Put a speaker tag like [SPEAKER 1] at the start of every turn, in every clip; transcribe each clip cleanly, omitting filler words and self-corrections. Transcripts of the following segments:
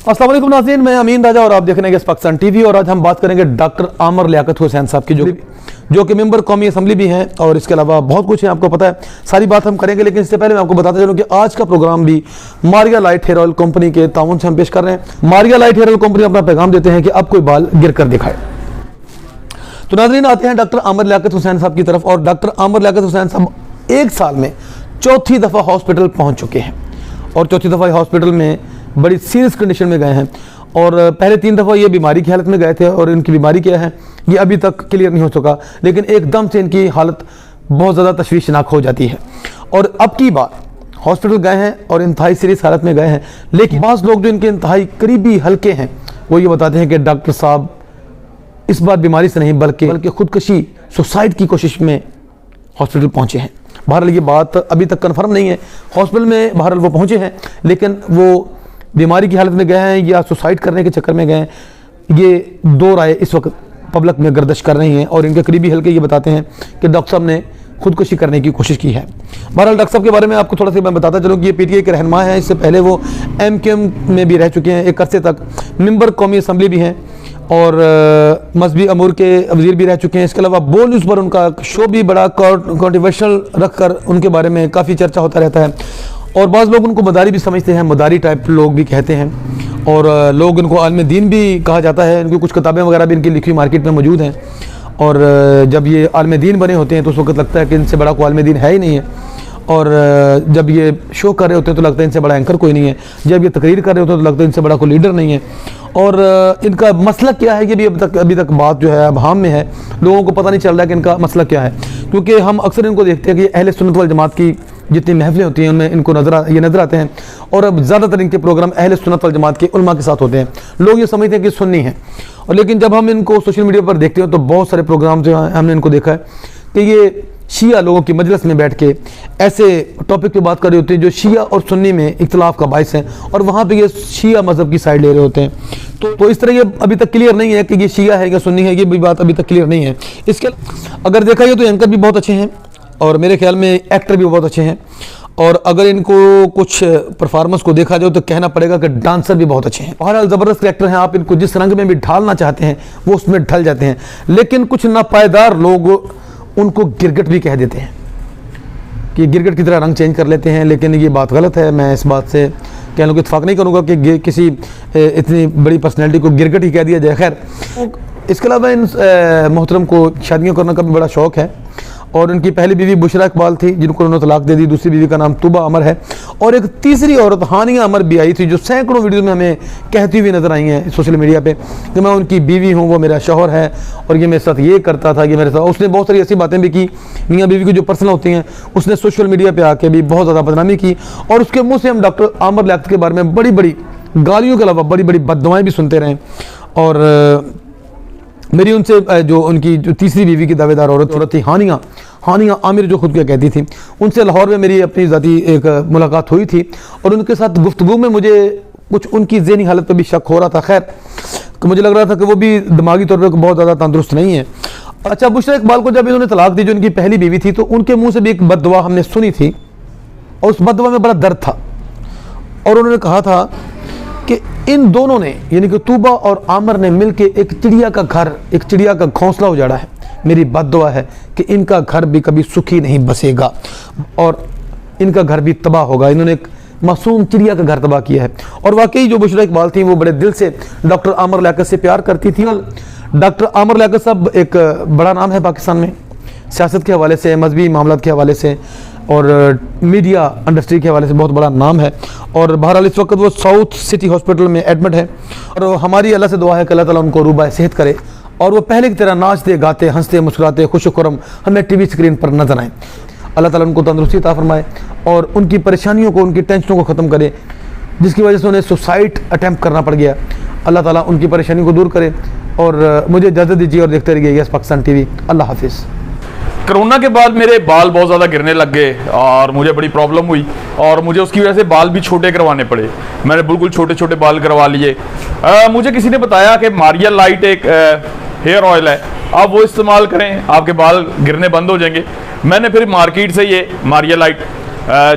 [SPEAKER 1] अस्सलाम वालेकुम नाज़रीन, मैं अमीन राजा और आप देख रहे हैं पाकिस्तान टीवी। और आज हम बात करेंगे डॉक्टर आमर लियाकत हुसैन साहब की, जो कि मेंबर कौमी असम्बली भी हैं और इसके अलावा बहुत कुछ है, आपको पता है, सारी बात हम करेंगे। लेकिन इससे पहले मैं आपको बताता चलूँ कि आज का प्रोग्राम भी Maria light hair oil company के ताउन से हम पेश कर रहे हैं। Maria light hair oil company अपना पैगाम देते हैं कि अब कोई बाल गिर कर दिखाए। तो नाज़रीन आते हैं डॉक्टर आमर लियाकत हुसैन साहब की तरफ। और डॉक्टर आमर लियाकत हुसैन साहब एक साल में चौथी दफ़ा हॉस्पिटल पहुँच चुके हैं और चौथी दफ़ा हॉस्पिटल में बड़ी सीरियस कंडीशन में गए हैं। और पहले 3 दफ़ा ये बीमारी की हालत में गए थे और इनकी बीमारी क्या है ये अभी तक क्लियर नहीं हो चुका, लेकिन एकदम से इनकी हालत बहुत ज़्यादा तशवीशनाक हो जाती है। और अब की बार हॉस्पिटल गए हैं और इंतहाई सीरियस हालत में गए हैं। लेकिन बाज़ लोग जो इनके इंतहाई करीबी हल्के हैं वो ये बताते हैं कि डॉक्टर साहब इस बार बीमारी से नहीं बल्कि खुदकशी सुसाइड की कोशिश में हॉस्पिटल पहुँचे हैं। बहरहाल ये बात अभी तक कन्फर्म नहीं है। हॉस्पिटल में बहरहाल वो पहुँचे हैं, लेकिन वो बीमारी की हालत में गए हैं या सुसाइड करने के चक्कर में गए हैं, ये दो राय इस वक्त पब्लिक में गर्दिश कर रही हैं। और इनके करीबी हल्के ये बताते हैं कि डॉक्टर साहब ने खुदकुशी करने की कोशिश की है। बहरहाल डॉक्टर साहब के बारे में आपको थोड़ा सा मैं बताता चलूँ कि ये पीटीआई के रहनुमा हैं। इससे पहले वो MQM में भी रह चुके हैं, एक अरसे तक मेंबर कौमी असम्बली भी हैं और मजहबी अमूर के वज़ीर भी रह चुके हैं। इसके अलावा बोल न्यूज़ पर उनका शो भी बड़ा कॉन्ट्रोवर्शियल रख कर उनके बारे में काफ़ी चर्चा होता रहता है। और बाज़ लोग उनको मदारी भी समझते हैं, मदारी टाइप लोग भी कहते हैं। और लोग इनको आलिम दीन भी कहा जाता है। इनकी कुछ किताबें वगैरह भी इनकी लिखी हुई मार्केट में मौजूद हैं। और जब ये आलिम दीन बने होते हैं तो उस वक्त लगता है कि इनसे बड़ा कोई आलिम दीन है ही नहीं है। और जब ये शो कर रहे होते हैं तो लगता है इनसे बड़ा एंकर कोई नहीं है। जब ये तकरीर कर रहे होते हैं तो लगता है इनसे बड़ा कोई लीडर नहीं है। और इनका मसलक क्या है ये भी अभी तक बात जो है अबहाम में है, लोगों को पता नहीं चल रहा है कि इनका मसलक क्या है। क्योंकि हम अक्सर इनको देखते हैं कि अहले सुन्नत वल जमात की जितनी महफिलें होती हैं उनमें इनको नज़र आते हैं। और अब ज़्यादातर इनके प्रोग्राम अहले सुन्नत वल जमात के उलमा के साथ होते हैं। लोग ये समझते हैं कि सुन्नी हैं, और लेकिन जब हम इनको सोशल मीडिया पर देखते हैं तो बहुत सारे प्रोग्राम जो हैं हमने इनको देखा है कि ये शिया लोगों की मजलिस में बैठ के ऐसे टॉपिक पे बात कर रहे होते हैं जो शिया और सुन्नी में इख्तिलाफ का बायस है, और वहाँ पे ये शिया मज़हब की साइड ले रहे होते हैं। तो इस तरह ये अभी तक क्लियर नहीं है कि ये शिया है या सुन्नी है, ये भी बात अभी तक क्लियर नहीं है। इसके अगर देखा जाए तो एंकर भी बहुत अच्छे हैं और मेरे ख्याल में एक्टर भी बहुत अच्छे हैं। और अगर इनको कुछ परफॉर्मेंस को देखा जाए तो कहना पड़ेगा कि डांसर भी बहुत अच्छे हैं। बहरहाल ज़बरदस्त एक्टर हैं, आप इनको जिस रंग में भी ढालना चाहते हैं वो उसमें ढल जाते हैं। लेकिन कुछ नापायदार लोग उनको गिरगिट भी कह देते हैं कि गिरगिट की तरह रंग चेंज कर लेते हैं, लेकिन ये बात गलत है। मैं इस बात से कहने को इत्तेफाक नहीं करूँगा कि किसी इतनी बड़ी पर्सनैलिटी को गिरगिट ही कह दिया जाए। खैर, इसके अलावा इन मोहतरम को शादियाँ करने का भी बड़ा शौक़ है। और उनकी पहली बीवी बुशरा इकबाल थी जिनको उन्होंने तलाक दे दी। दूसरी बीवी का नाम तुबा अमर है। और एक तीसरी औरत हानिया अमर भी आई थी जो सैकड़ों वीडियो में हमें कहती हुई नज़र आई हैं सोशल मीडिया पे कि मैं उनकी बीवी हूँ, वो मेरा शौहर है और ये मेरे साथ ये करता था, ये मेरे साथ। उसने बहुत सारी ऐसी बातें भी की, मियाँ बीवी की जो पर्सनल होती हैं, उसने सोशल मीडिया पर आके भी बहुत ज़्यादा बदनामी की। और उसके मुँह से हम डॉक्टर आमर लियाकत के बारे में बड़ी बड़ी गालियों के अलावा बड़ी बड़ी बददुआएं भी सुनते रहें। और मेरी उनसे जो उनकी जो तीसरी बीवी की दावेदार औरत थी हानिया आमिर, जो खुद क्या कहती थी, उनसे लाहौर में मेरी अपनी ज़ाती एक मुलाकात हुई थी। और उनके साथ गुफ्तगू में मुझे कुछ उनकी ज़हनी हालत पर भी शक हो रहा था। खैर, मुझे लग रहा था कि वो भी दिमागी तौर पर बहुत ज़्यादा तंदुरुस्त नहीं है। अच्छा, बुशरा इकबाल को जब इन्होंने तलाक दी, जो उनकी पहली बीवी थी, तो उनके मुँह से भी एक बददुआ हमने सुनी थी और उस बददुआ में बड़ा दर्द था। और उन्होंने कहा था कि इन दोनों ने यानी कि तुबा और आमर ने मिलके एक चिड़िया का घोंसला उजाड़ा है। मेरी बद्दुआ है कि इनका घर भी कभी सुखी नहीं बसेगा और इनका घर भी तबाह होगा। इन्होंने एक मासूम चिड़िया का घर तबाह किया है। और वाकई जो बुशरा इकबाल थी वो बड़े दिल से डॉक्टर आमर लियाकत से प्यार करती थी। डॉक्टर आमर लियाकत साहब एक बड़ा नाम है पाकिस्तान में, सियासत के हवाले से, मजहबी मामलात के हवाले से और मीडिया इंडस्ट्री के हवाले से बहुत बड़ा नाम है। और बहरहाल इस वक्त वो साउथ सिटी हॉस्पिटल में एडमिट है। और हमारी अल्लाह से दुआ है कि अल्लाह ताला उनको रूबा सेहत करे और वो पहले की तरह नाचते गाते हंसते मुस्कुराते खुश खुरम हमें टीवी स्क्रीन पर नजर आए। अल्लाह ताला उनको तंदुरुस्ती अता फरमाए और उनकी परेशानियों को, उनकी टेंशनों को ख़त्म करे, जिसकी वजह से उन्हें सुसाइड अटैम्प्ट करना पड़ गया। अल्लाह ताला उनकी परेशानी को दूर करे। और मुझे इजाज़त दीजिए और देखते रहिए यस पाकिस्तान टीवी। अल्लाह हाफिज़।
[SPEAKER 2] कोरोना के बाद मेरे बाल बहुत ज़्यादा गिरने लग गए और मुझे बड़ी प्रॉब्लम हुई और मुझे उसकी वजह से बाल भी छोटे करवाने पड़े। मैंने बिल्कुल छोटे छोटे बाल करवा लिए। मुझे किसी ने बताया कि मारिया लाइट एक हेयर ऑयल है, आप वो इस्तेमाल करें, आपके बाल गिरने बंद हो जाएंगे। मैंने फिर मार्केट से ये मारिया लाइट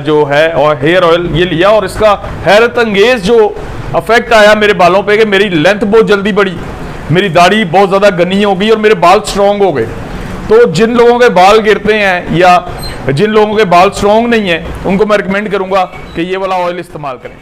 [SPEAKER 2] जो है और हेयर ऑयल ये लिया और इसका हैरत अंगेज़ जो افیکٹ آیا میرے بالوں پہ کہ میری لینتھ بہت جلدی بڑھی, میری داڑھی بہت زیادہ گھنی ہو گئی اور میرے بال سٹرونگ ہو گئے. تو جن لوگوں کے بال گرتے ہیں یا جن لوگوں کے بال سٹرونگ نہیں ہیں ان کو میں ریکمینڈ کروں گا کہ یہ والا آئل استعمال کریں.